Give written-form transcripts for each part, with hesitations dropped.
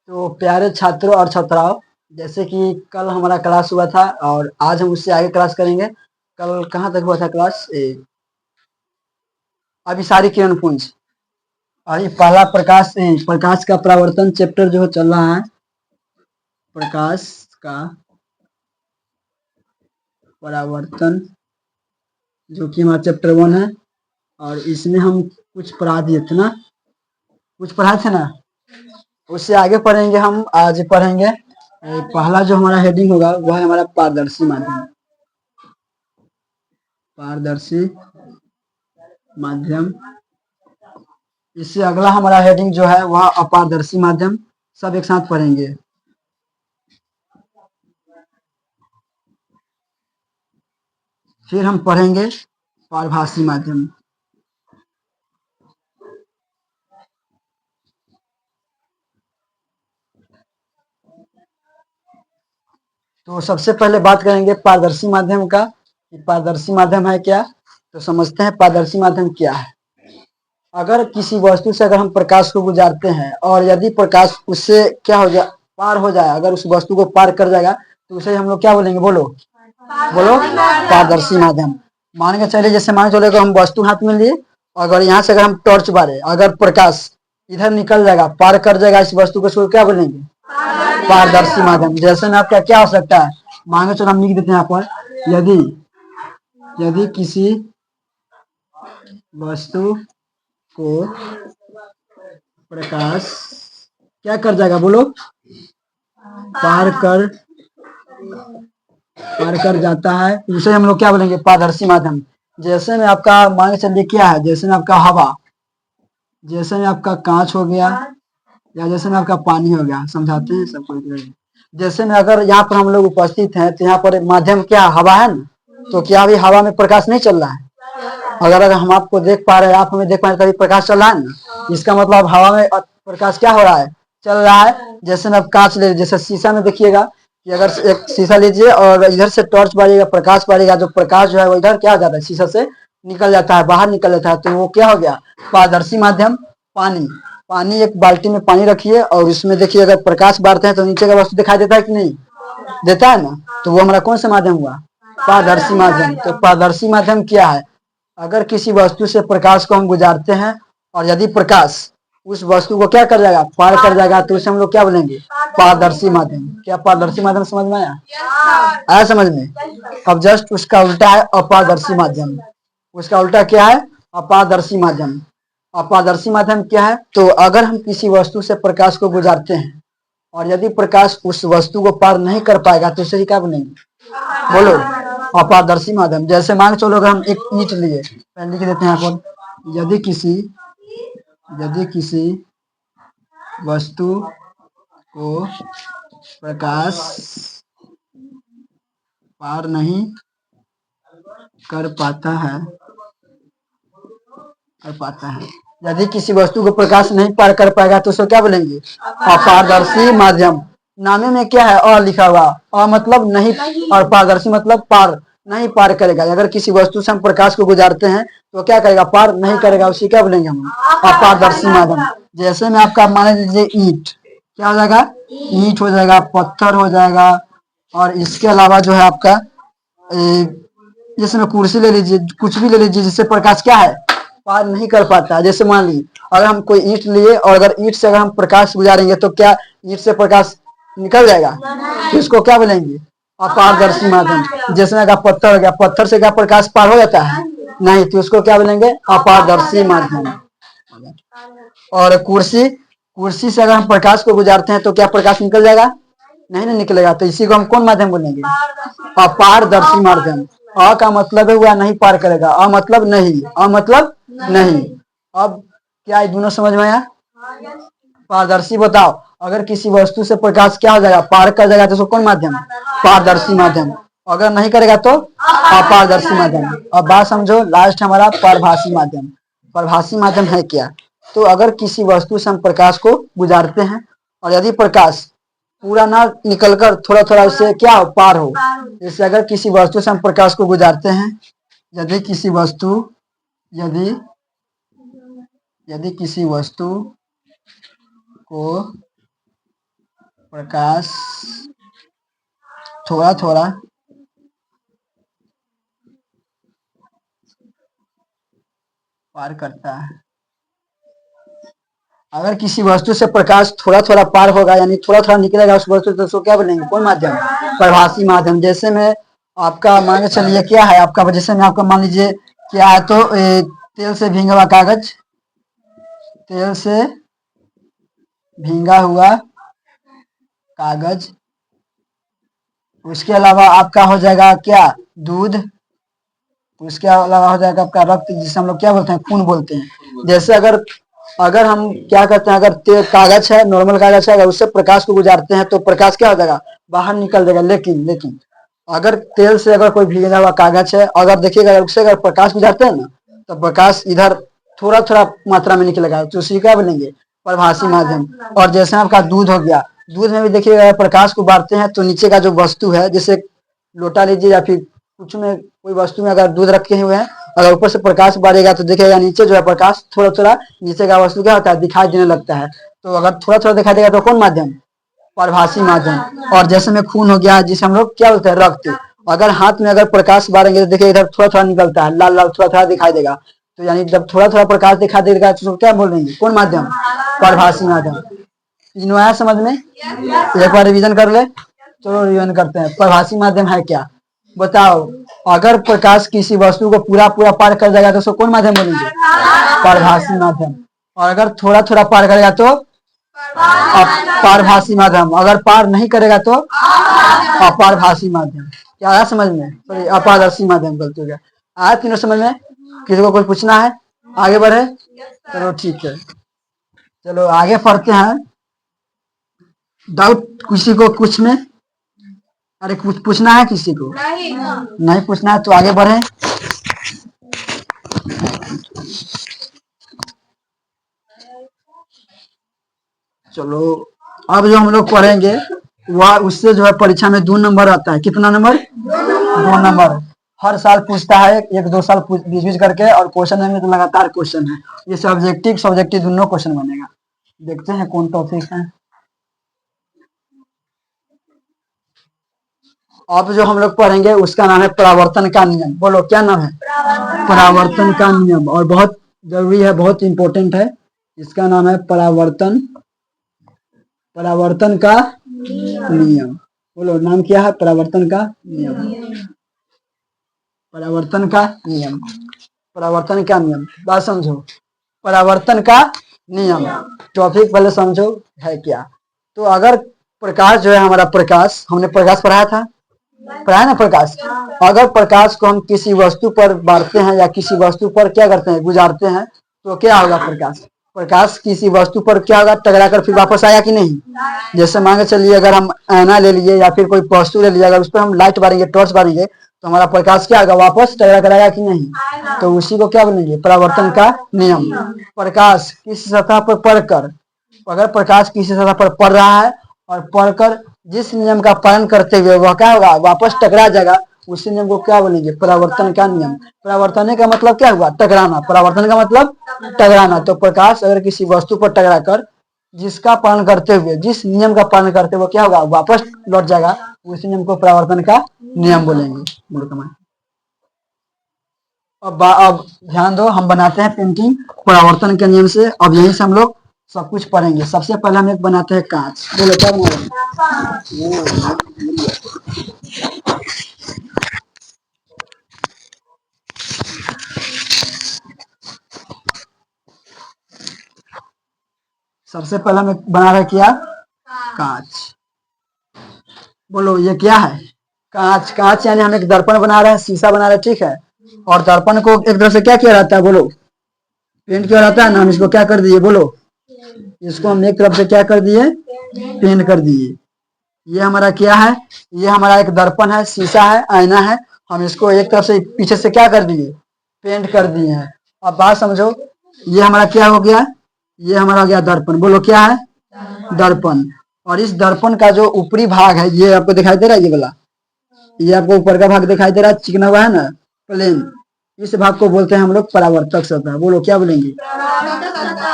तो प्यारे छात्रों और छात्राओं, जैसे कि कल हमारा क्लास हुआ था और आज हम उससे आगे क्लास करेंगे। कल कहाँ तक हुआ था क्लास? अभिसारी किरणपुंज। और ये पहला प्रकाश का परावर्तन चैप्टर जो चल रहा है। प्रकाश का परावर्तन जो कि हमारा चैप्टर 1 है और इसमें हम कुछ पढ़ा दिए थे ना, कुछ पढ़ाए थे ना, उससे आगे पढ़ेंगे। हम आज पढ़ेंगे पहला जो हमारा हेडिंग होगा वह है हमारा पारदर्शी माध्यम। पारदर्शी माध्यम। इससे अगला हमारा हेडिंग जो है वह अपारदर्शी माध्यम। सब एक साथ पढ़ेंगे। फिर हम पढ़ेंगे पारभासी माध्यम। तो सबसे पहले बात करेंगे पारदर्शी माध्यम का। पारदर्शी माध्यम है क्या, तो समझते हैं पारदर्शी माध्यम क्या है। अगर किसी वस्तु से अगर हम प्रकाश को गुजारते हैं और यदि प्रकाश उससे क्या हो जाए, पार हो जाए, अगर उस वस्तु को पार कर जाएगा तो उसे हम लोग क्या बोलेंगे? बोलो बोलो। पारदर्शी माध्यम। मान के चलिए, जैसे मान के चलिए हम वस्तु हाथ में लिए, अगर यहाँ से अगर हम टॉर्च मारे, अगर प्रकाश इधर निकल जाएगा, पार कर जाएगा इस वस्तु को, उसको क्या बोलेंगे? पारदर्शी माध्यम। जैसे में आपका क्या हो सकता है, मान के चलो हम लिख देते हैं यहाँ पर, यदि यदि किसी वस्तु को प्रकाश क्या कर जाएगा? बोलो। पार कर जाता है, उसे हम लोग क्या बोलेंगे? पारदर्शी माध्यम। जैसे में आपका मान के चलिए क्या है, जैसे में आपका हवा, जैसे में आपका कांच हो गया, या जैसे में आपका पानी हो गया। समझाते हैं सबको। जैसे में अगर यहाँ पर हम लोग उपस्थित हैं तो यहाँ पर माध्यम क्या? हवा है ना। तो क्या अभी हवा में प्रकाश नहीं चल रहा है? अगर हम आपको देख पा रहे हैं, आप हमें देख पा रहे हैं, तभी प्रकाश चल रहा है ना। इसका मतलब हवा में प्रकाश क्या हो रहा है? चल रहा है। जैसे में आप कांच ले, जैसे शीशा में देखिएगा कि अगर एक शीशा लीजिए और इधर से टॉर्च मारिएगा, प्रकाश पड़ेगा, जो प्रकाश जो है वो इधर क्या हो जाता है? शीशा से निकल जाता है, बाहर निकल जाता है। तो वो क्या हो गया? पारदर्शी माध्यम। पानी एक बाल्टी में पानी रखिए और उसमें देखिए अगर प्रकाश बारते हैं तो नीचे का वस्तु दिखाई देता है कि नहीं? देता है ना। तो वो हमारा कौन सा माध्यम हुआ? पारदर्शी माध्यम। तो पारदर्शी माध्यम क्या है? अगर किसी वस्तु से प्रकाश को हम गुजारते हैं और यदि प्रकाश उस वस्तु को क्या कर जाएगा? पार कर जाएगा, तो उसे हम लोग क्या बोलेंगे? पारदर्शी माध्यम। क्या पारदर्शी माध्यम समझ में आया? आया समझ में? अब जस्ट उसका उल्टा है अपारदर्शी माध्यम। उसका उल्टा क्या है? अपारदर्शी माध्यम। अपारदर्शी माध्यम क्या है? तो अगर हम किसी वस्तु से प्रकाश को गुजारते हैं और यदि प्रकाश उस वस्तु को पार नहीं कर पाएगा तो उसे क्या बोलेंगे? बोलो। अपारदर्शी माध्यम। जैसे मान चलो अगर हम एक ईंट लिए, पहले लिख देते हैं यहाँ पर, यदि किसी वस्तु को प्रकाश पार नहीं कर पाता है, यदि किसी वस्तु को प्रकाश नहीं पार कर पाएगा तो उसको क्या बोलेंगे? अपारदर्शी माध्यम। नामे में क्या है? अ लिखा हुआ। अ मतलब नहीं, और पारदर्शी मतलब पार नहीं पार करेगा। अगर किसी वस्तु से हम प्रकाश को गुजारते हैं तो क्या करेगा? पार नहीं करेगा, उसी क्या बोलेंगे हम? अपारदर्शी माध्यम। जैसे में आपका मान लीजिए ईंट, क्या हो जाएगा? ईंट हो जाएगा, पत्थर हो जाएगा, और इसके अलावा जो है आपका जैसे में कुर्सी ले लीजिए, कुछ भी ले लीजिए जिससे प्रकाश क्या है? पार नहीं कर पाता है। जैसे मान लीजिए अगर हम कोई ईंट लिए और अगर ईंट से अगर हम प्रकाश गुजारेंगे तो क्या ईंट से प्रकाश निकल जाएगा? तो इसको क्या बोलेंगे? अपारदर्शी माध्यम। जैसे अगर पत्थर हो गया, पत्थर से क्या प्रकाश पार हो जाता है? नहीं, तो उसको क्या बोलेंगे? अपारदर्शी माध्यम। और कुर्सी से अगर हम प्रकाश को गुजारते हैं तो क्या प्रकाश निकल जाएगा? नहीं ना निकलेगा। तो इसी को हम कौन माध्यम बोलेंगे? अपारदर्शी माध्यम। अ का मतलब है हुआ नहीं पार करेगा, अ मतलब नहीं, अ मतलब नहीं। अब क्या ये दोनों समझ में आया? पारदर्शी बताओ, अगर किसी वस्तु से प्रकाश क्या हो जाएगा? पार कर जाएगा तो उसको कौन माध्यम? पारदर्शी माध्यम। अगर नहीं करेगा तो अपारदर्शी माध्यम। अब बात समझो, लास्ट हमारा परभासी माध्यम। परभासी माध्यम है क्या? तो अगर किसी वस्तु से हम प्रकाश को गुजारते हैं और यदि प्रकाश पूरा ना निकलकर थोड़ा थोड़ा उससे क्या हो? पार हो। जैसे अगर किसी वस्तु से हम प्रकाश को गुजारते हैं, यदि किसी वस्तु यदि यदि किसी वस्तु को प्रकाश थोड़ा थोड़ा पार करता है। अगर किसी वस्तु से प्रकाश थोड़ा थोड़ा पार होगा यानी थोड़ा थोड़ा निकलेगा उस वस्तु से, तो उसको क्या बोलेंगे? कौन माध्यम? प्रभासी माध्यम। जैसे में आपका मान के चलिए क्या है आपका, जैसे में आपका मान लीजिए क्या है, तो तेल से भींगा हुआ कागज, तेल से भींगा हुआ कागज, उसके अलावा आपका हो जाएगा क्या? दूध, उसके अलावा हो जाएगा आपका रक्त, जिसे हम लोग क्या बोलते हैं? खून बोलते हैं। जैसे अगर अगर हम क्या करते हैं, अगर कागज है, नॉर्मल कागज है, अगर उससे प्रकाश को गुजारते हैं तो प्रकाश क्या हो जाएगा? बाहर निकल जाएगा। लेकिन अगर तेल से अगर कोई भीगा हुआ कागज है, अगर देखिएगा उससे अगर प्रकाश गुजारते हैं ना, तो प्रकाश इधर थोड़ा थोड़ा मात्रा में निकलेगा, तो उसी क्या बोलेंगे? प्रभासी माध्यम। और जैसे आपका दूध हो गया, दूध में भी देखिएगा प्रकाश को बांटते हैं तो नीचे का जो वस्तु है, जैसे लोटा लीजिए या फिर कुछ में कोई वस्तु में अगर दूध रखे हुए हैं, अगर ऊपर से प्रकाश बारेगा तो देखिएगा नीचे जो है प्रकाश थोड़ा थोड़ा नीचे का वस्तु क्या होता है? दिखाई देने लगता है। तो अगर थोड़ा थोड़ा दिखाई देगा तो कौन माध्यम? प्रभासी माध्यम। और जैसे में खून हो गया, जिसे हम लोग क्या बोलते हैं? रक्त। अगर हाथ में अगर प्रकाश बारेंगे तो देखिए इधर थोड़ा थोड़ा निकलता है, लाल लाल थोड़ा थोड़ा दिखाई देगा। तो यानी जब थोड़ा थोड़ा प्रकाश दिखाई देगा तो क्या बोलेंगे? कौन माध्यम? प्रभासी माध्यम। तीनों आया समझ में? एक बार रिवीजन कर ले। चलो रिवीजन करते हैं। प्रभासी माध्यम है क्या? बताओ। अगर प्रकाश किसी वस्तु को पूरा पूरा पार कर जाएगा तो उसको कौन माध्यम बोलेंगे? प्रभासी माध्यम। और अगर थोड़ा थोड़ा पार करेगा तो पारभासी माध्यम। अगर पार नहीं करेगा तो अपारभासी माध्यम। क्या आया समझ में? सॉरी, अपारदर्शी माध्यम गलती हो गया। आया तीनों समझ में? किसी को कुछ पूछना है? आगे बढ़े? चलो ठीक है, चलो आगे पढ़ते हैं। डाउट किसी को कुछ में? अरे कुछ पूछना है किसी को? नहीं पूछना है तो आगे बढ़े। चलो अब जो हम लोग पढ़ेंगे वह उससे जो है परीक्षा में 2 नंबर आता है। कितना नंबर? 2 नंबर। हर साल पूछता है, 1-2 साल बीच बीच करके, और क्वेश्चन में तो लगातार क्वेश्चन है। ये सब्जेक्टिव दोनों क्वेश्चन बनेगा। देखते हैं कौन टॉपिक है। अब जो हम लोग पढ़ेंगे उसका नाम है परावर्तन का नियम। बोलो क्या नाम है? परावर्तन का नियम। और बहुत जरूरी है, बहुत इंपॉर्टेंट है। इसका नाम है परावर्तन का नियम। बोलो नाम क्या है? परावर्तन का नियम। परावर्तन का नियम। परावर्तन का नियम बात समझो। परावर्तन का नियम टॉपिक पहले समझो है क्या। तो अगर प्रकाश जो है हमारा, प्रकाश हमने प्रकाश पढ़ाया था, पढ़ाया ना प्रकाश। अगर प्रकाश को हम किसी वस्तु पर बांटते हैं या किसी वस्तु पर क्या करते हैं? गुजारते हैं, तो क्या होगा? प्रकाश किसी वस्तु पर क्या होगा? टकरा कर फिर वापस आया कि नहीं? जैसे मान के चलिए अगर हम आईना ले लिए या फिर कोई वस्तु ले लिया, अगर उस पर हम लाइट मारेंगे, टॉर्च मारेंगे, तो हमारा प्रकाश क्या होगा? वापस टकरा कर आएगा कि नहीं? तो उसी को क्या बोलेंगे? परावर्तन का नियम। प्रकाश किसी सतह पर पड़कर, अगर प्रकाश किसी सतह पर पड़ रहा है और पढ़कर जिस नियम का पालन करते हुए वह क्या होगा? वापस टकरा जाएगा, उसी नियम को क्या बोलेंगे? परावर्तन का नियम। परावर्तन का मतलब क्या हुआ? टकराना। परावर्तन का मतलब टकराना। तो प्रकाश अगर किसी वस्तु पर टकरा कर जिसका पालन करते हुए, जिस नियम का पालन करते हुए क्या होगा? वापस लौट जाएगा, उसी नियम को परावर्तन का नियम बोलेंगे। अब ध्यान दो, हम बनाते हैं पेंटिंग परावर्तन के नियम से। अब यहीं से हम लोग सब कुछ पढ़ेंगे। सबसे पहले हम एक बनाते हैं कांच। बोलो क्या बनाएंगे? सबसे पहले हम बना रहे क्या? कांच। बोलो ये क्या है? कांच। कांच यानी हम एक दर्पण बना रहे हैं, शीशा बना रहे हैं, ठीक है। और दर्पण को एक तरफ से क्या किया रहता है? बोलो पेंट किया रहता है ना। हम इसको क्या कर दिए? बोलो इसको हम एक तरफ से क्या कर दिए? पेंट कर दिए। ये हमारा क्या है? ये हमारा एक दर्पण है, शीशा है, आईना है। हम इसको एक तरफ से पीछे से क्या कर दिए? पेंट कर दिए हैं। अब बात समझो, ये हमारा क्या हो गया? ये हमारा हो गया दर्पण। बोलो क्या है? दर्पण। और इस दर्पण का जो ऊपरी भाग है, ये आपको दिखाई दे रहा है, ये वाला, ये आपको ऊपर का भाग दिखाई दे रहा है, चिकना हुआ है ना, प्लेन। इस भाग को बोलते हैं हम लोग परावर्तक सतह। बोलो क्या बोलेंगे?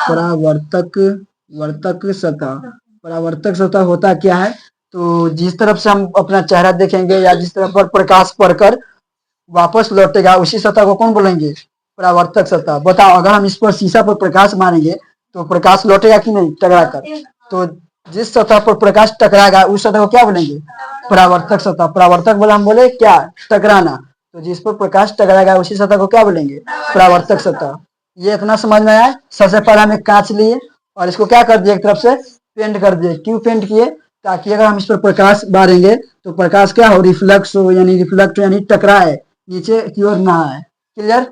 परावर्तक सतह। परावर्तक सतह होता क्या है? तो जिस तरफ से हम अपना चेहरा देखेंगे या जिस तरफ पर प्रकाश पड़कर वापस लौटेगा उसी सतह को कौन बोलेंगे? परावर्तक सतह। बताओ, अगर हम इस पर शीशा पर प्रकाश मारेंगे तो प्रकाश लौटेगा कि नहीं टकरा कर? तो जिस सतह पर प्रकाश टकराएगा उस सतह को क्या बोलेंगे? परावर्तक सतह। परावर्तक बोला हम बोले क्या? टकराना। तो जिस पर प्रकाश टकराएगा उसी सतह को क्या बोलेंगे? परावर्तक सतह। ये इतना समझ में आया? सबसे पहले हमें कांच लिए और इसको क्या कर दिए? एक तरफ से पेंट कर दिए। क्यों पेंट किए? ताकि अगर हम इस पर प्रकाश मारेंगे तो प्रकाश क्या हो? रिफ्लेक्स हो, यानी रिफ्लेक्ट यानी टकराए, नीचे की ओर ना आए। क्लियर?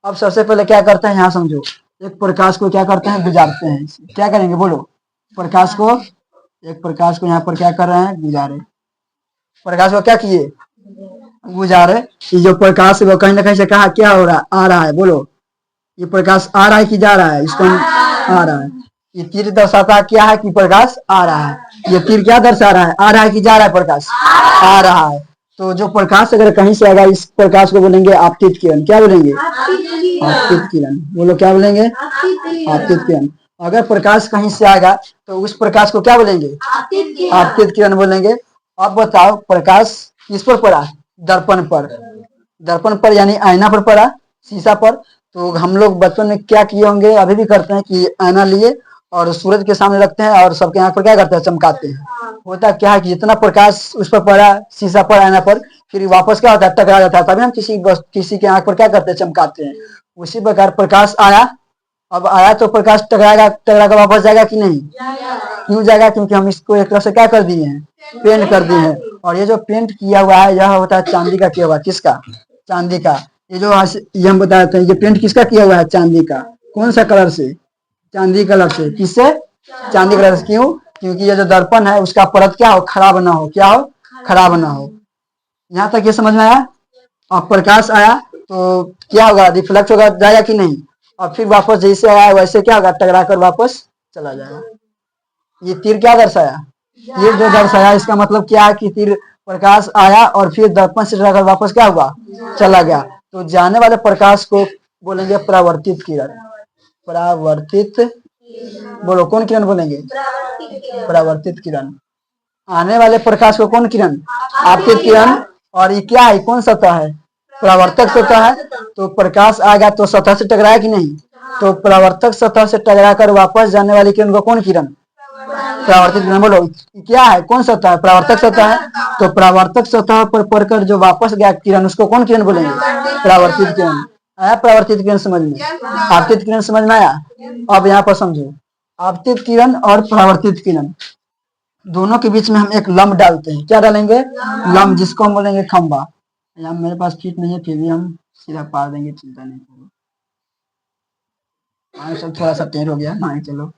अब सबसे पहले क्या करते हैं, यहाँ समझो। एक प्रकाश को क्या करते हैं? गुजारते हैं। क्या करेंगे बोलो? प्रकाश को, एक प्रकाश को यहाँ पर क्या कर रहे हैं? गुजारे। प्रकाश को क्या किए? गुजारे। ये जो प्रकाश है वो कहीं ना कहीं से कहा क्या हो रहा है? आ रहा है। बोलो, ये प्रकाश आ रहा है कि जा रहा है? इसको आ रहा है। ये तीर दर्शाता क्या है? कि प्रकाश आ रहा है। ये तीर क्या दर्शा रहा है? आ रहा है कि जा रहा है? प्रकाश आ रहा है। तो जो प्रकाश अगर कहीं से आएगा इस प्रकाश को बोलेंगे आपतित किरण। क्या बोलेंगे? आपतित किरण। बोलो क्या बोलेंगे? आपतित किरण। अगर प्रकाश कहीं से आएगा तो उस प्रकाश को क्या बोलेंगे? आपतित किरण बोलेंगे। अब बताओ, प्रकाश किस पर पड़ा? दर्पण पर। दर्पण पर यानी आईना पर पड़ा, शीशा पर। तो हम लोग बचपन में क्या किए होंगे, अभी भी करते हैं कि आईना लिए और सूरज के सामने रखते हैं और सबके आंख पर क्या करते हैं? चमकाते हैं। होता क्या है कि जितना प्रकाश उस पर पड़ा, शीशा पर, आईना पर, फिर वापस क्या होता है? टकरा जाता है। तभी हम किसी के आंख पर क्या करते हैं? चमकाते हैं। उसी प्रकार प्रकाश आया, अब आया तो प्रकाश टकराएगा, टकरा कर वापस जाएगा कि नहीं? क्यों जाएगा? क्योंकि हम इसको एक तरह से क्या कर दिए हैं? पेंट कर दिए हैं। और ये जो पेंट किया हुआ है यह होता है चांदी का किया हुआ। किसका? चांदी का। ये जो ये हम बताते हैं, ये पेंट किसका किया हुआ है? चांदी का। कौन सा कलर से? चांदी कलर से। किससे? चांदी कलर से। क्यों? क्योंकि ये जो दर्पण है उसका परत क्या हो? खराब ना हो। क्या हो? खराब ना हो। यहाँ तक ये समझ में आया? अब प्रकाश आया तो क्या होगा? रिफ्लेक्ट होगा, जाएगा कि नहीं? और फिर वापस जैसे आया वैसे क्या होगा? टकरा कर वापस चला जाएगा। ये तीर क्या दर्शाया? तीर जो दर्शाया इसका मतलब क्या है? कि तीर प्रकाश आया और फिर दर्पण से टकराकर वापस क्या हुआ? चला गया। तो जाने वाले प्रकाश को बोलेंगे परावर्तित किरण। परावर्तित। बोलो कौन किरण बोलेंगे? परावर्तित किरण। आने वाले प्रकाश को कौन किरण? आपतित किरण। और ये क्या है? कौन सतह है? परावर्तक सतह है। तो प्रकाश आएगा तो सतह से टकराया कि नहीं? तो परावर्तक सतह से टकरा कर वापस जाने वाली किरण को कौन किरण? परावर्तित किरण। बोलो क्या है? कौन सतह है? परावर्तक सतह है। तो परावर्तक सतह पर पड़कर जो वापस गया किरण उसको कौन किरण बोलेंगे? परावर्तित किरण। आया परावर्तित किरण समझ में? आपतित किरण समझ में आया? अब यहाँ पर समझो, आपतित किरण और परावर्तित किरण दोनों के बीच में हम एक लंब डालते हैं। क्या डालेंगे? लंब, जिसको हम बोलेंगे खंबा। यहाँ मेरे पास फीट नहीं है, फिर भी हम सीधा पार देंगे, चिंता नहीं करो। सब थोड़ा सा टेढ़ हो गया, मान चलो।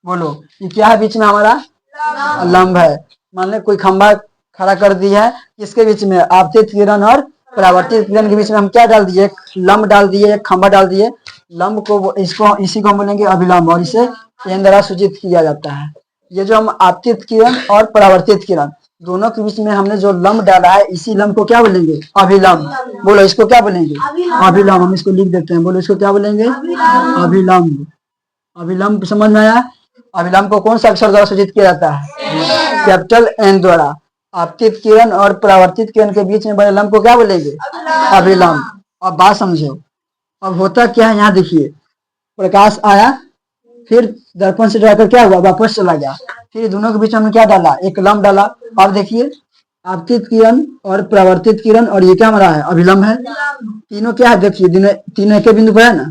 बोलो ये क्या है? बीच में हमारा लंब है। मान लो कोई खंबा खड़ा कर दी है, किसके बीच में? आपतित किरण और परावर्तित किरण के बीच में हम क्या डाल दिए? एक लंब डाल दिए, एक खंबा डाल दिए। लंब को इसको इसी को हम बोलेंगे अभिलंब और इसे एन द्वारा सूचित किया जाता है। ये जो हम आपतित किरण और परावर्तित किरण दोनों के बीच में हमने जो लंब डाला है इसी लंब को क्या बोलेंगे? अभिलंब। बोलो इसको क्या बोलेंगे? अभिलंब। हम इसको लिख देते हैं। बोलो इसको क्या बोलेंगे? अभिलंब। अभिलंब समझ में आया? अभिलंब को कौन सा अक्षर द्वारा सूचित किया जाता है? कैपिटल एन द्वारा। आपतित किरण और परावर्तित किरण के बीच में बने लंब को क्या बोलेंगे? अभिलंब। अब बात समझो, अब होता क्या है? यहाँ देखिए, प्रकाश आया, फिर दर्पण से टकराकर क्या हुआ? वापस चला गया। फिर दोनों के बीच में हमने क्या डाला? एक लंब डाला। अब देखिए, आपतित किरण और परावर्तित किरण और ये क्या हमारा है? अभिलंब है। तीनों क्या है? देखिए तीनों एक ही बिंदु पर है ना?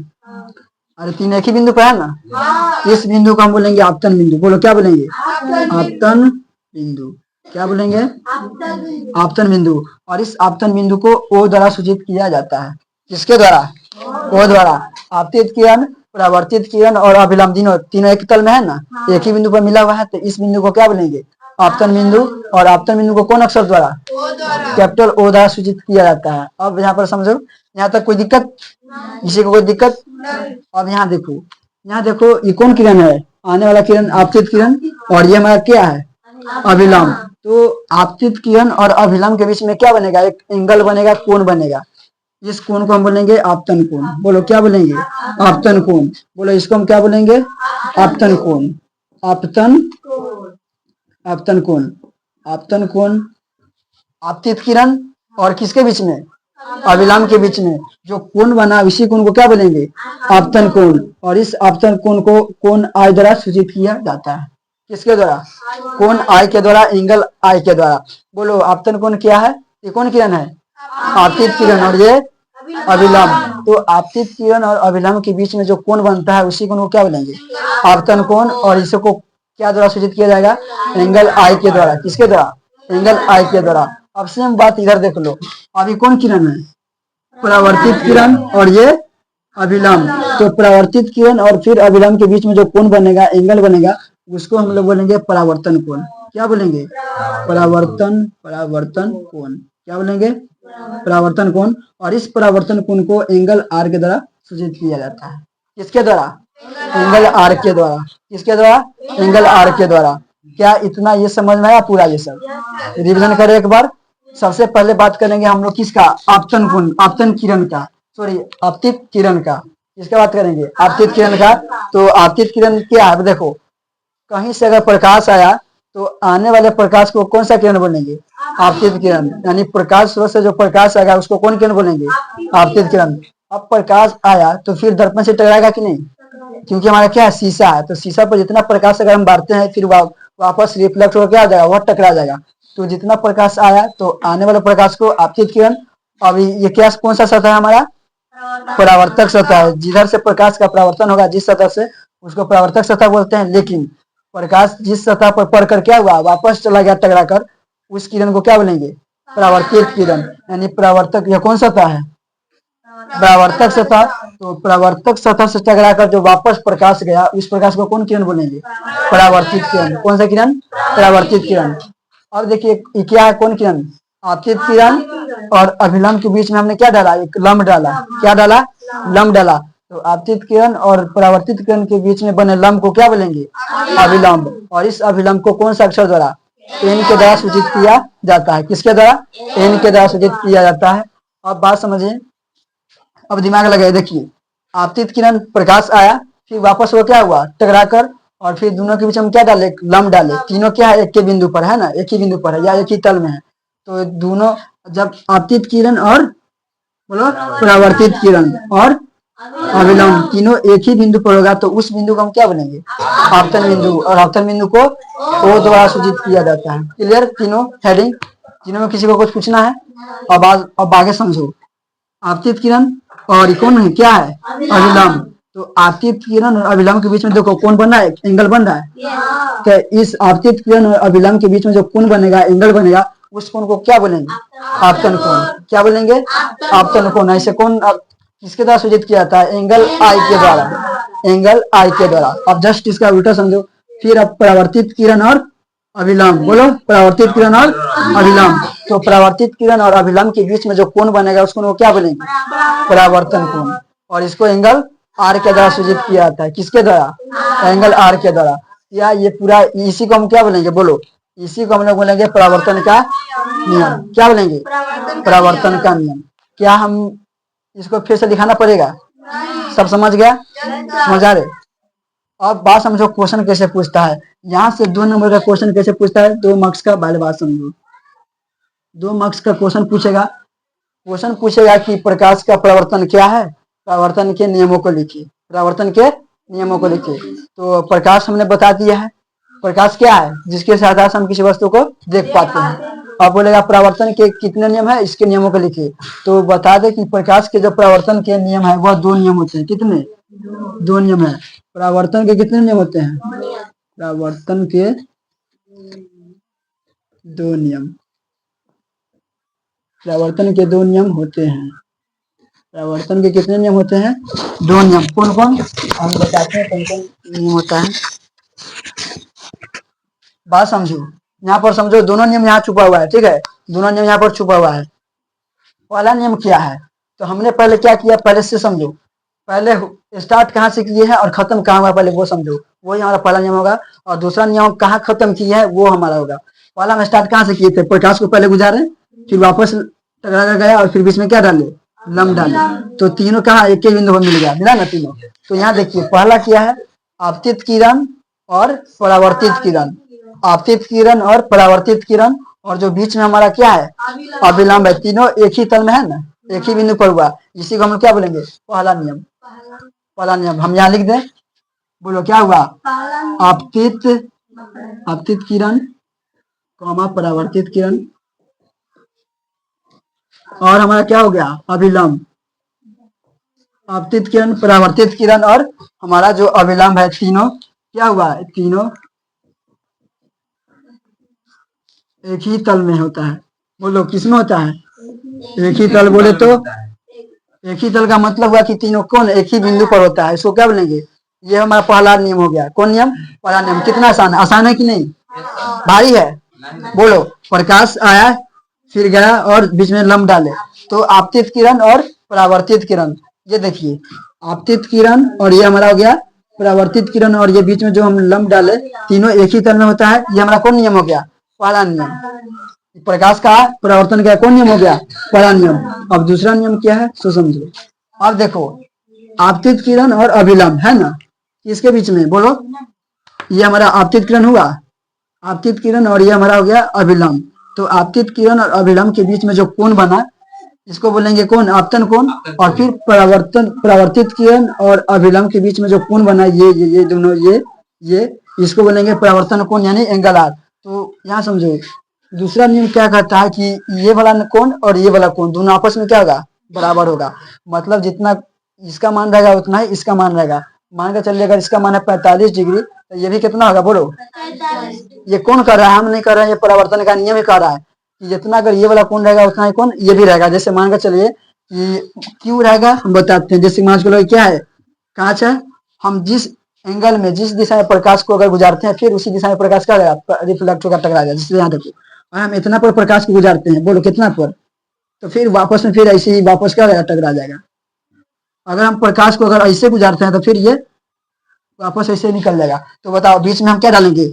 अरे तीन एक ही बिंदु पर है ना? इस बिंदु को हम बोलेंगे आपतन बिंदु। बोलो क्या बोलेंगे? आपतन बिंदु। क्या बोलेंगे? आपतन बिंदु। और इस आपतन बिंदु को ओ द्वारा सूचित किया जाता है। किसके द्वारा? ओ द्वारा। आपतित किरण, परावर्तित किरण और अभिलंब तीनों एक तल में है ना? एक ही बिंदु पर मिला हुआ है। तो इस बिंदु को क्या बोलेंगे? आपतन बिंदु। और आपतन बिंदु को कौन अक्षर द्वारा? कैपिटल ओ द्वारा सूचित किया जाता है। अब यहाँ पर समझो, यहाँ तक कोई दिक्कत? किसी को कोई दिक्कत? अब यहाँ देखो ये कौन किरण है? आने वाला किरण आपतित किरण और ये हमारा क्या है? अभिलंब। तो आपतित किरण और अभिलंब के बीच में क्या बनेगा? एक एंगल बनेगा, कोण बनेगा। इस कोण को हम बोलेंगे आपतन कोण। बोलो क्या बोलेंगे? आपतन कोण। बोलो इसको हम क्या बोलेंगे? आपतन कोण। आपतन आपतन कोण, आपतन कोण आपतित किरण और किसके बीच में, अभिलंब के बीच में जो कोण बना उसी कोण को क्या बोलेंगे, आपतन कोण। और इस आपतन कोण को कोण आई द्वारा सूचित किया जाता है, किसके द्वारा, कोण आई के द्वारा, एंगल आई के द्वारा। बोलो आपतन कोण क्या है, ये कौन किरण है, आपतित किरण, और ये अभिलंब। तो आपतित किरण और अभिलंब के बीच में जो कोण बनता है उसी कोण को क्या बोलेंगे, आपतन कोण। और इसको क्या द्वारा सूचित किया जाएगा, एंगल आई के द्वारा, किसके द्वारा, एंगल आई के द्वारा। अब सेम बात इधर देख लो, अभी कौन किरण है, परावर्तित किरण और ये अभिलंब। तो परावर्तित किरण और फिर अभिलंब के बीच में जो कोण बनेगा, एंगल बनेगा, उसको हम लोग बोलेंगे परावर्तन कोण। क्या बोलेंगे, परावर्तन कोण, क्या बोलेंगे, परावर्तन कोण। और इस परावर्तन कोण को एंगल आर के द्वारा सूचित किया जाता है, किसके द्वारा, एंगल आर के द्वारा, किसके द्वारा, एंगल आर के द्वारा। क्या इतना ये समझ में आया पूरा, ये सब रिवीजन करें एक बार। सबसे पहले बात करेंगे हम लोग किसका, आपतन कोण, आपतन किरण का, सॉरी आपतित किरण का। इसका बात करेंगे आपतित किरण का। तो आपतित किरण क्या है, देखो कहीं से अगर प्रकाश आया तो आने वाले प्रकाश को कौन सा किरण बोलेंगे, आपतित किरण। यानी प्रकाश स्रोत से जो प्रकाश आएगा उसको कौन किरण बोलेंगे, आपतित किरण। अब प्रकाश आया तो फिर दर्पण से टकराएगा कि नहीं, क्योंकि हमारा क्या है, शीशा है। तो शीशा पर जितना प्रकाश अगर हम बांटते हैं फिर वापस रिफ्लेक्ट होकर क्या आ जाएगा, वह टकरा जाएगा। तो जितना प्रकाश आया तो आने वाले प्रकाश को आपतित किरण। अभी ये क्या कौन सा सतह है हमारा, परावर्तक सतह है। जिधर से प्रकाश का परावर्तन होगा जिस सतह से, उसको परावर्तक सतह बोलते हैं। लेकिन प्रकाश जिस सतह पर पड़कर क्या हुआ, वापस चला गया टकरा कर, उस किरण को क्या बोलेंगे, परावर्तित किरण। यानी परावर्तक, यह कौन सतह है, परावर्तक सतह। तो परावर्तक सतह से टकराकर जो वापस प्रकाश गया उस प्रकाश को कौन किरण बोलेंगे, परावर्तित किरण। कौन सा किरण, परावर्तित किरण। अब देखिए क्या है, कौन किरण, आपतित किरण और अभिलंब के बीच में हमने क्या डाला, एक लंब डाला। क्या डाला, लंब डाला। तो आपतित किरण और परावर्तित किरण के बीच में बने लंब को क्या बोलेंगे, अभिलंब। और इस अभिलंब को कौन सा अक्षर द्वारा, एन के द्वारा सूचित किया जाता है। किसके द्वारा, एन के द्वारा सूचित किया जाता है। अब बात समझिए, अब दिमाग लगाए, देखिए आपतित किरण प्रकाश आया फिर वापस वो क्या हुआ, टकरा कर, और फिर दोनों के बीच हम क्या डाले, लंब डाले। तीनों क्या है, एक के बिंदु पर है ना, एक ही बिंदु पर है या एक ही तल में है। तो दोनों जब आपतित किरण और बोलो परावर्तित किरण और अभिलंब तीनों एक ही बिंदु पर होगा तो उस बिंदु को हम क्या बोलेंगे, आपतन बिंदु। और आपतन बिंदु को ओ द्वारा सूचित किया जाता है। क्लियर, तीनों हेडिंग। तीनों में किसी को कुछ पूछना है, अब आगे समझो। आपतित किरण और कौन है, क्या है, अभिलंब। तो आपतित किरण और अभिलंब के बीच में देखो कौन बन रहा है, एंगल बन रहा है। तो इस आपतित किरण और अभिलंब के बीच में जो कोण बनेगा, एंगल बनेगा, उस कोण को क्या बोलेंगे, आपतन कोण। क्या बोलेंगे, आपतन कोण। ऐसे कोण किसके द्वारा सूचित किया जाता है, एंगल आई के द्वारा, एंगल आई के द्वारा। अब जस्ट इसका उल्टा समझो। फिर अब परावर्तित किरण और अभिलंब, बोलो परावर्तित किरण और अभिलंब। तो परावर्तित किरण और अभिलंब के बीच में जो कोण बनेगा उसको वो क्या बोलेंगे, परावर्तन कोण। और इसको एंगल आर के द्वारा सूचित किया जाता है। किसके द्वारा, एंगल आर के द्वारा। या ये पूरा इसी को हम क्या बोलेंगे, बोलो इसी को हम लोग बोलेंगे परावर्तन का नियम। क्या बोलेंगे, परावर्तन का नियम। क्या हम इसको फिर से दिखाना पड़ेगा, सब समझ गया, समझ आ रहे। अब बात समझो क्वेश्चन कैसे पूछता है। यहाँ से 2 नंबर का क्वेश्चन कैसे पूछता है, 2 मार्क्स का। पहले बात समझो, 2 मार्क्स का क्वेश्चन पूछेगा। क्वेश्चन पूछेगा कि प्रकाश का परावर्तन क्या है, परावर्तन के नियमों को लिखिए, परावर्तन के नियमों को लिखिए। तो प्रकाश हमने बता दिया है, प्रकाश क्या है, जिसके सहायता से हम किसी वस्तु को देख पाते हैं। अब बोलेगा परावर्तन के कितने नियम है, इसके नियमों को लिखिए। तो बता दे कि प्रकाश के जो परावर्तन के नियम है वह 2 नियम होते हैं। कितने, 2 नियम है। परावर्तन के कितने नियम होते हैं, परावर्तन के 2 नियम, परावर्तन के 2 नियम होते हैं। परावर्तन के कितने नियम होते हैं, 2 नियम। कौन कौन, हम बताते हैं कौन कौन नियम होता है। बात समझो, यहाँ पर समझो दोनों नियम यहाँ छुपा हुआ है, ठीक है, दोनों नियम यहाँ पर छुपा हुआ है। पहला नियम क्या है, तो हमने पहले क्या किया, पहले से समझो। पहले स्टार्ट कहाँ से किए हैं और खत्म कहाँ हुआ पहले वो समझो, वही हमारा पहला नियम होगा। और दूसरा नियम कहाँ खत्म किया है वो हमारा होगा। पहला हम स्टार्ट कहाँ से किए थे, प्रकाश को पहले गुजारे, फिर वापस टकरा कर गया और फिर बीच में क्या डाले, लंब डाले। तो तीनों कहाँ एक ही बिंदु पर मिल गया, मिला ना तीनों। तो यहाँ देखिए पहला क्या है, आपतित किरण और परावर्तित किरण, आपतित किरण और परावर्तित किरण, और जो बीच में हमारा क्या है अभिलंब है, तीनों एक ही तल में है ना, एक ही बिंदु पर हुआ, इसी को हम क्या बोलेंगे पहला नियम। पहला नियम हम यहाँ लिख दें, बोलो क्या हुआ आपतित, आपतित किरण कॉमा परावर्तित किरण, और हमारा क्या हो गया अभिलंब, आपतित किरण परावर्तित किरण और हमारा जो अभिलंब है, तीनों क्या हुआ तीनों एक ही तल में होता है। बोलो किसमें होता है एक ही तल, बोले तो एक ही तल का मतलब हुआ कि तीनों कौन एक ही बिंदु पर होता है, इसको क्या बोलेंगे, ये हमारा पहला नियम हो गया। कौन नियम पहला नियम, कितना आसान है, आसान है कि नहीं भारी है, बोलो प्रकाश आया फिर गया और बीच में लंब डाले, तो आपतित किरण और परावर्तित किरण, ये देखिए आपतित किरण और ये हमारा हो गया परावर्तित किरण, और ये बीच में जो हम लंब डाले तीनों एक ही तल में होता है, ये हमारा कौन नियम हो गया पहला नियम। प्रकाश का परावर्तन का कौन नियम हो गया पहला नियम। अब दूसरा नियम क्या है सो समझो। अब देखो आपतित किरण और अभिलंब है ना, इसके बीच में बोलो ये हमारा आपतित किरण हुआ, आपतित किरण और ये हमारा हो गया अभिलंब, तो आपतित किरण और अभिलंब के बीच में जो कोण बना इसको बोलेंगे कौन आपतन कोण, और फिर परावर्तित किरण और अभिलंब के बीच में जो कोण बना ये दोनों ये इसको बोलेंगे परावर्तन कोण यानी एंगल आर। तो यहाँ समझो दूसरा नियम क्या कहता है कि ये वाला कोण और ये वाला कोण दोनों आपस में क्या होगा बराबर होगा, मतलब जितना इसका मान रहेगा उतना ही इसका मान रहेगा। मान के चलिए अगर इसका मान है 45 डिग्री तो ये भी कितना होगा बोलो, ये कौन कर रहा है हम नहीं कर रहे हैं, ये परावर्तन का नियम ही कर रहा है कि जितना अगर ये वाला कोण रहेगा उतना ही कोण ये भी रहेगा। जैसे मान के चलिए कि क्यों रहेगा हम बताते हैं, जैसे मान के चलो क्या है कांच है, हम जिस एंगल में जिस दिशा में प्रकाश को अगर गुजारते हैं फिर उसी दिशा में प्रकाश क्या रहेगा रिफ्लेक्ट होकर टकराएगा, जैसे यहाँ देखो और हम इतना पर प्रकाश को गुजारते हैं बोलो कितना पर, तो फिर वापस में फिर ऐसे ही वापस क्या रहेगा टकरा जाएगा। अगर हम प्रकाश को अगर ऐसे गुजारते हैं तो फिर ये वापस ऐसे निकल जाएगा। तो बताओ बीच में हम क्या डालेंगे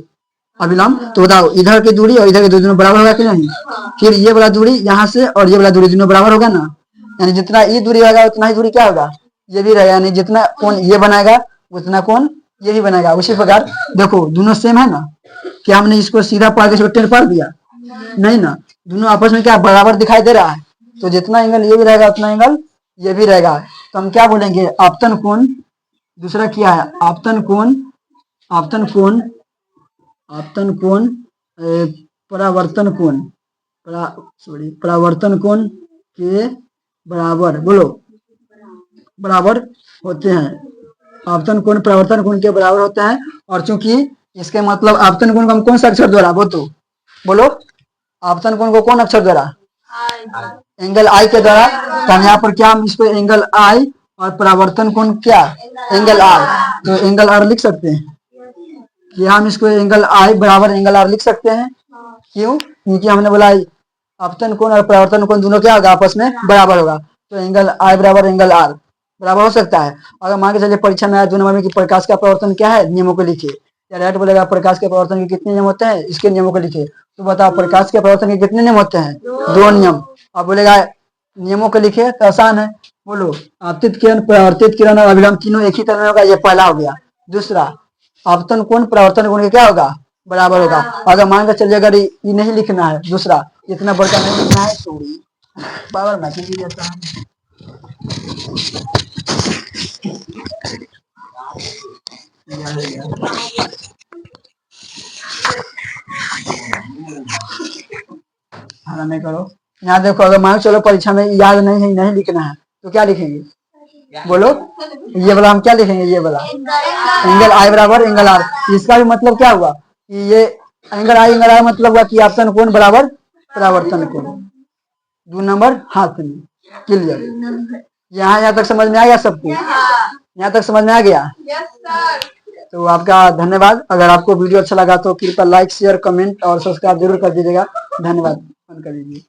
अभिलंब, तो बताओ इधर की दूरी और इधर की दूरी दोनों बराबर होगा कि नहीं, फिर ये वाला दूरी यहाँ से और ये वाला दूरी दोनों बराबर होगा ना, यानी जितना ये दूरी रहेगा उतना ही दूरी क्या होगा ये भी रहेगा, यानी जितना कोण ये बनाएगा उतना कोण ये भी बनाएगा। उसी प्रकार देखो दोनों सेम है ना, क्या हमने इसको सीधा पार के टेढ़ पार दिया नहीं ना, दोनों आपस में क्या बराबर दिखाई दे रहा है, तो जितना एंगल ये भी रहेगा उतना एंगल ये भी रहेगा, तो हम क्या बोलेंगे आपतन कोण। दूसरा क्या है आपतन कोण, आपतन कोण, आपतन कोण परावर्तन कोण, परावर्तन कोण के बराबर बोलो बराबर होते हैं, आपतन कोण परावर्तन कोण के बराबर होते हैं। और चूंकि इसके मतलब आपतन कोण को हम कौन सा अक्षर द्वारा बोलो आपतन कोण को कौन अक्षर द्वारा एंगल आई के द्वारा, तो हम यहाँ पर क्या हम इसको एंगल आई और परावर्तन कोण क्या एंगल आर, तो एंगल आर लिख सकते हैं कि हम इसको एंगल आई बराबर एंगल आर लिख सकते हैं। क्यों, क्योंकि हमने बोला आपतन कोण और परावर्तन कोण दोनों क्या होगा आपस में बराबर होगा, तो एंगल आई बराबर एंगल आर बराबर हो सकता है। अगर मान के चलिए परीक्षा में आया 2 नंबर में कि प्रकाश का परावर्तन क्या है नियमों को लिखिए, या राइट बोलेगा प्रकाश के परावर्तन के कितने नियम होते हैं इसके नियमों को लिखिए, तो बताओ प्रकाश के परावर्तन के कितने नियम होते हैं 2 नियम। अब बोलेगा नियमों को लिखिए तो आसान है, बोलो आपतित किरण परावर्तित किरण और अभिलंब तीनों एक ही तरह में होगा, ये पहला हो गया। दूसरा आपतन कोण परावर्तन कोण क्या होगा बराबर होगा। अगर मान कर चलिए अगर ये नहीं लिखना है दूसरा इतना बड़का नहीं लिखना है सॉरी बाबर मैसेज देता है नहीं करो। यहाँ देखो अगर मान चलो परीक्षा में याद नहीं है नहीं लिखना है तो क्या लिखेंगे बोलो, ये वाला हम क्या लिखेंगे ये वाला एंगल आई बराबर एंगल आर। इसका भी मतलब क्या हुआ कि ये एंगल आई एंगल आर मतलब हुआ कि आपतन कोण बराबर परावर्तन कोण। 2 नंबर हाथ में क्लियर। यहाँ तक समझ में आ गया सबको, यहाँ तक समझ में आ गया। तो आपका धन्यवाद। अगर आपको वीडियो अच्छा लगा तो कृपया लाइक शेयर कमेंट और सब्सक्राइब जरूर कर दीजिएगा। धन्यवाद, बंद कर दीजिए।